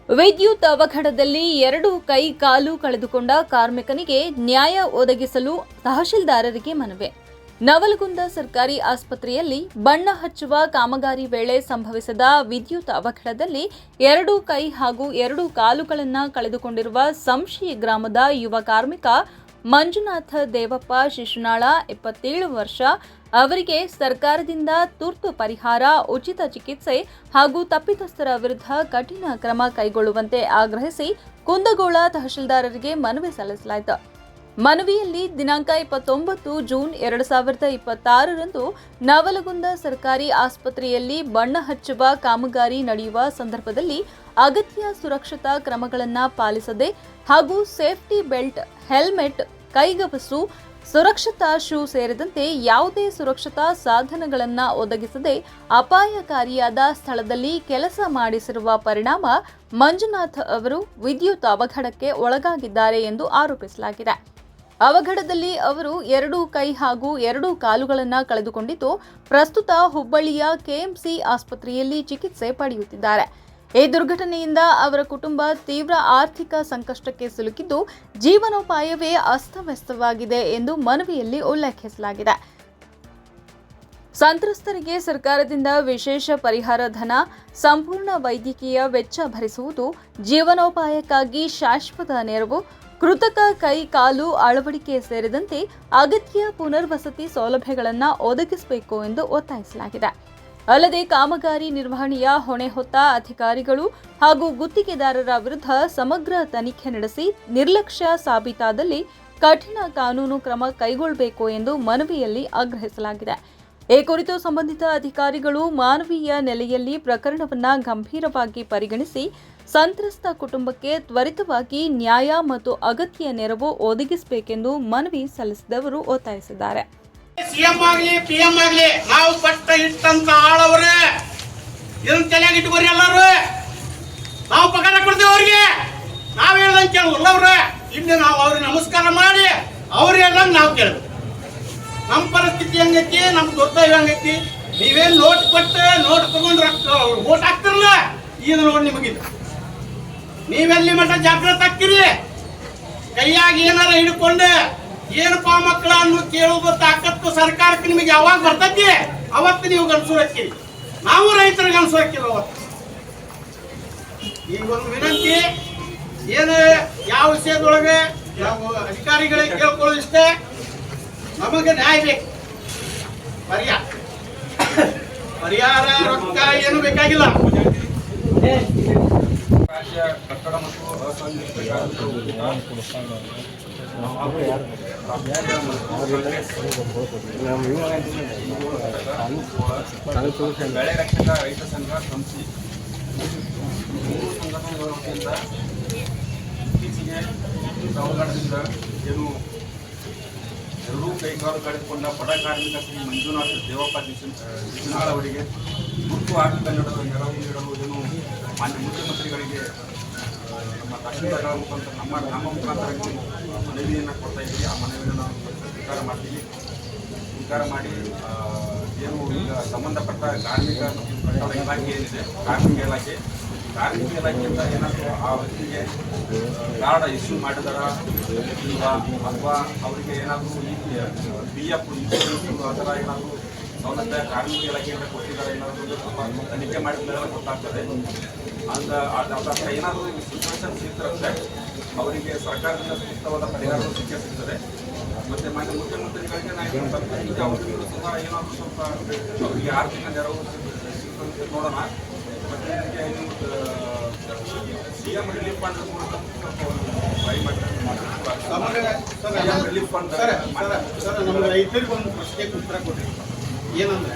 ವಿದ್ಯುತ್ ಅವಘಡದಲ್ಲಿ 2 ಕೈ ಕಾಲು ಕಳೆದುಕೊಂಡ ಕಾರ್ಮಿಕನಿಗೆ ನ್ಯಾಯ ಒದಗಿಸಲು ತಹಶೀಲ್ದಾರರಿಗೆ ಮನವಿ. ನವಲಗುಂದ ಸರ್ಕಾರಿ ಆಸ್ಪತ್ರೆಯಲ್ಲಿ ಬಣ್ಣ ಹಚ್ಚುವ ಕಾಮಗಾರಿ ವೇಳೆ ಸಂಭವಿಸಿದ ವಿದ್ಯುತ್ ಅವಘಡದಲ್ಲಿ 2 ಕೈ ಹಾಗೂ 2 ಕಾಲುಗಳನ್ನು ಕಳೆದುಕೊಂಡಿರುವ ಸಂಶಿ ಗ್ರಾಮದ ಯುವ ಕಾರ್ಮಿಕ ಮಂಜುನಾಥ ದೇವಪ್ಪ ಶಿಶುನಾಳ 27 ವರ್ಷ ಅವರಿಗೆ ಸರ್ಕಾರದಿಂದ ತುರ್ತು ಪರಿಹಾರ, ಉಚಿತ ಚಿಕಿತ್ಸೆ ಹಾಗೂ ತಪ್ಪಿತಸ್ಥರ ವಿರುದ್ಧ ಕಠಿಣ ಕ್ರಮ ಕೈಗೊಳ್ಳುವಂತೆ ಆಗ್ರಹಿಸಿ ಕುಂದಗೋಳ ತಹಶೀಲ್ದಾರರಿಗೆ ಮನವಿ ಸಲ್ಲಿಸಲಾಯಿತು. ಮನವಿಯಲ್ಲಿ ದಿನಾಂಕ 29 ಜೂನ್ 2026ರಂದು ನವಲಗುಂದ ಸರ್ಕಾರಿ ಆಸ್ಪತ್ರೆಯಲ್ಲಿ ಬಣ್ಣ ಹಚ್ಚುವ ಕಾಮಗಾರಿ ನಡೆಯುವ ಸಂದರ್ಭದಲ್ಲಿ ಅಗತ್ಯ ಸುರಕ್ಷತಾ ಕ್ರಮಗಳನ್ನು ಪಾಲಿಸದೆ ಹಾಗೂ ಸೇಫ್ಟಿ ಬೆಲ್ಟ್, ಹೆಲ್ಮೆಟ್, ಕೈಗವಸು, ಸುರಕ್ಷತಾ ಶೂ ಸೇರಿದಂತೆ ಯಾವುದೇ ಸುರಕ್ಷತಾ ಸಾಧನಗಳನ್ನು ಒದಗಿಸದೆ ಅಪಾಯಕಾರಿಯಾದ ಸ್ಥಳದಲ್ಲಿ ಕೆಲಸ ಮಾಡಿಸಿರುವ ಪರಿಣಾಮ ಮಂಜುನಾಥ್ ಅವರು ವಿದ್ಯುತ್ ಅವಘಡಕ್ಕೆ ಒಳಗಾಗಿದ್ದಾರೆ ಎಂದು ಆರೋಪಿಸಲಾಗಿದೆ. ಅವಘಡದಲ್ಲಿ ಅವರು 2 ಕೈ ಹಾಗೂ 2 ಕಾಲುಗಳನ್ನು ಕಳೆದುಕೊಂಡಿದ್ದು ಪ್ರಸ್ತುತ ಹುಬ್ಬಳ್ಳಿಯ ಕೆಎಂಸಿ ಆಸ್ಪತ್ರೆಯಲ್ಲಿ ಚಿಕಿತ್ಸೆ ಪಡೆಯುತ್ತಿದ್ದಾರೆ. ಈ ದುರ್ಘಟನೆಯಿಂದ ಅವರ ಕುಟುಂಬ ತೀವ್ರ ಆರ್ಥಿಕ ಸಂಕಷ್ಟಕ್ಕೆ ಸಿಲುಕಿದ್ದು ಜೀವನೋಪಾಯವೇ ಅಸ್ತವ್ಯಸ್ತವಾಗಿದೆ ಎಂದು ಮನವಿಯಲ್ಲಿ ಉಲ್ಲೇಖಿಸಲಾಗಿದೆ. ಸಂತ್ರಸ್ತರಿಗೆ ಸರ್ಕಾರದಿಂದ ವಿಶೇಷ ಪರಿಹಾರ ಧನ, ಸಂಪೂರ್ಣ ವೈದ್ಯಕೀಯ ವೆಚ್ಚ ಭರಿಸುವುದು, ಜೀವನೋಪಾಯಕ್ಕಾಗಿ ಶಾಶ್ವತ ನೆರವು, ಕೃತಕ ಕೈ ಕಾಲು ಅಳವಡಿಕೆ ಸೇರಿದಂತೆ ಅಗತ್ಯ ಪುನರ್ವಸತಿ ಸೌಲಭ್ಯಗಳನ್ನು ಒದಗಿಸಬೇಕು ಎಂದು ಒತ್ತಾಯಿಸಲಾಗಿದೆ. ಅಲ್ಲದೆ ಕಾಮಗಾರಿ ನಿರ್ವಹಣೆಯ ಹೊಣೆ ಹೊತ್ತ ಅಧಿಕಾರಿಗಳು ಹಾಗೂ ಗುತ್ತಿಗೆದಾರರ ವಿರುದ್ಧ ಸಮಗ್ರ ತನಿಖೆ ನಡೆಸಿ ನಿರ್ಲಕ್ಷ್ಯ ಸಾಬೀತಾದಲ್ಲಿ ಕಠಿಣ ಕಾನೂನು ಕ್ರಮ ಕೈಗೊಳ್ಳಬೇಕು ಎಂದು ಮನವಿಯಲ್ಲಿ ಆಗ್ರಹಿಸಲಾಗಿದೆ. ಈ ಕುರಿತು ಸಂಬಂಧಿತ ಅಧಿಕಾರಿಗಳು ಮಾನವೀಯ ನೆಲೆಯಲ್ಲಿ ಪ್ರಕರಣವನ್ನು ಗಂಭೀರವಾಗಿ ಪರಿಗಣಿಸಿ ಸಂತ್ರಸ್ತ ಕುಟುಂಬಕ್ಕೆ ತ್ವರಿತವಾಗಿ ನ್ಯಾಯ ಮತ್ತು ಅಗತ್ಯ ನೆರವು ಒದಗಿಸಬೇಕೆಂದು ಮನವಿ ಸಲ್ಲಿಸಿದವರು ಒತ್ತಾಯಿಸಿದ್ದಾರೆ. ಸಿಎಂ ಆಗಲಿ ಪಿಎಂ ಆಗಲಿ ನಾವು ಪಟ್ಟ ಇಟ್ಟಂತ ಆಳವ್ರೆ ಇದನ್ನ ತಲೆಯಾಗಿ ಇಟ್ಕೋರಿ. ಎಲ್ಲರೂ ನಾವು ಪಗಾರ ಕೊಡ್ತೇವೆ ಅವ್ರಿಗೆ. ನಾವ್ ಹೇಳ್ದಂಗೆ ಕೇಳಲ್ಲ ಅವ್ರೆ. ಇಲ್ಲಿ ನಾವು ಅವ್ರಿಗೆ ನಮಸ್ಕಾರ ಮಾಡಿ ಅವ್ರು ಹೇಳ್ದಂಗೆ ನಾವು ಕೇಳ್ಬೇಕು. ನಮ್ಮ ಪರಿಸ್ಥಿತಿ ಹೆಂಗೈತಿ, ನಮ್ ದೊಡ್ಡ ಹೆಂಗೈತಿ. ನೀವೇನ್ ನೋಟ್ ಕೊಟ್ಟು ನೋಟ್ ತಗೊಂಡ್ರ ಓಟ್ ಹಾಕ್ತಿರಲ್ಲ, ಇದು ನೋಡಿ ನಿಮಗಿದು. ನೀವೆಲ್ಲಿ ಮಟ್ಟ ಜಾಗೃತ ಹಾಕ್ತಿರಿ. ಕೈಯಾಗಿ ಏನಾರ ಹಿಡ್ಕೊಂಡು ಏನಪ್ಪಾ ಮಕ್ಕಳ ಅನ್ನು ಕೇಳುವ ತಾಕತ್ತು ಸರ್ಕಾರಕ್ಕೆ ನಿಮಗೆ ಯಾವಾಗ ಬರ್ತೈತಿ ಅವತ್ತು ನೀವು ಗಣಸೂರು ಹಾಕಿರಿ. ನಾವು ರೈತರಿಗೆ ಗಣಸೂರು ಹಾಕಿರೋ ಅವತ್ತು. ಈಗ ಒಂದು ವಿನಂತಿ, ಏನು ಯಾವ ವಿಷಯದೊಳಗೆ ಯಾವ ಅಧಿಕಾರಿಗಳಿಗೆ ಕೇಳ್ಕೊಳ್ಳೋದು ಇಷ್ಟೇ, ನಮಗೆ ನ್ಯಾಯ ಬೇಕು. ಪರಿಹಾರ ರೊಕ್ಕ ಏನು ಬೇಕಾಗಿಲ್ಲ. ರಾಜ್ಯ ಕಟ್ಟಡ ಮತ್ತು ಅಸಂಘಟಿತ ಬೆಳೆ ರಕ್ಷಕ ರೈತ ಸಂಘ ಸಂಸ್ಥೆ ಮೂರು ಸಂಘಟನೆಗಳ ವತಿಯಿಂದ ಇತ್ತೀಚೆಗೆ ಅವಘಡದಿಂದ ಏನು 2 ಕೈಕಾಲು ಕಳೆದುಕೊಂಡ ಬಡ ಕಾರ್ಮಿಕ ಶ್ರೀ ಮಂಜುನಾಥ ದೇವಪ್ಪ ಶಿಶುನಾಳ ಅವರಿಗೆ ಗುರುತು ಆಗಿ ಕನ್ನಡದ ನೆರವು ನೀಡಲು ಏನು ಮಾನ್ಯ ಮುಖ್ಯಮಂತ್ರಿಗಳಿಗೆ ನಮ್ಮ ತಹಶೀಲ್ದಾರರ ಮುಖಾಂತರ ನಮ್ಮ ಮುಖಾಂತರ ಮನವಿಯನ್ನು ಕೊಡ್ತಾ ಇದ್ದೀವಿ. ಆ ಮನವಿಯನ್ನು ನಾವು ಸ್ವೀಕಾರ ಮಾಡ್ತೀವಿ. ಸ್ವೀಕಾರ ಮಾಡಿ ಏನು ಈಗ ಸಂಬಂಧಪಟ್ಟ ಕಾರ್ಮಿಕ ಮತ್ತು ಕಟ್ಟಡ ಇಲಾಖೆ ಏನಿದೆ, ಕಾರ್ಮಿಕ ಇಲಾಖೆಯಿಂದ ಏನಾದರೂ ಆ ವ್ಯಕ್ತಿಗೆ ಕಾರ್ಡ್ ಇಶ್ಯೂ ಮಾಡಿದಾರ ಅಥವಾ ಅವರಿಗೆ ಏನಾದರೂ PF ಇನ್ಶೂರೆನ್ಸ್ ಆ ಥರ ಏನಾದರೂ ಸೌಲಭ್ಯ ಕಾರ್ಮಿಕ ಇಲಾಖೆಯಿಂದ ಕೊಟ್ಟಿದ್ದಾರೆ ಏನಾದರೂ ಸ್ವಲ್ಪ ತನಿಖೆ ಮಾಡಿದ ಗೊತ್ತಾಗ್ತದೆ. ಅದರ ಏನಾದರೂ ಸಿಚುವೇಶನ್ ಸಿಗ್ತಿರುತ್ತೆ ಅವರಿಗೆ ಸರ್ಕಾರದಿಂದ ಸೂಕ್ತವಾದ ಪರಿಹಾರ ಸಿಗ್ತದೆ. ಮತ್ತು ಮಾನ್ಯ ಮುಖ್ಯಮಂತ್ರಿಗಳಿಗೆ ನಾವು ಅವರಿಗೂ ಸಹ ಏನಾದರೂ ಸ್ವಲ್ಪ ಅವರಿಗೆ ಆರ್ಥಿಕ ನೆರವು ಸಿಗ್ತದೆ ನೋಡೋಣ. ಮತ್ತು ಇದಕ್ಕೆ CM ರಿಲೀಫ್ ಫಂಡ್ ಮೂಲಕ ಟ್ರೈ ಮಾಡ್ತಾರೆ. ರಿಲೀಫ್ ಫಂಡ್ ರೈತರಿಗೆ ಒಂದು ಪ್ರಶ್ನೆಗೆ ಉತ್ತರ ಕೊಡ್ರಿ. ಏನಂದ್ರೆ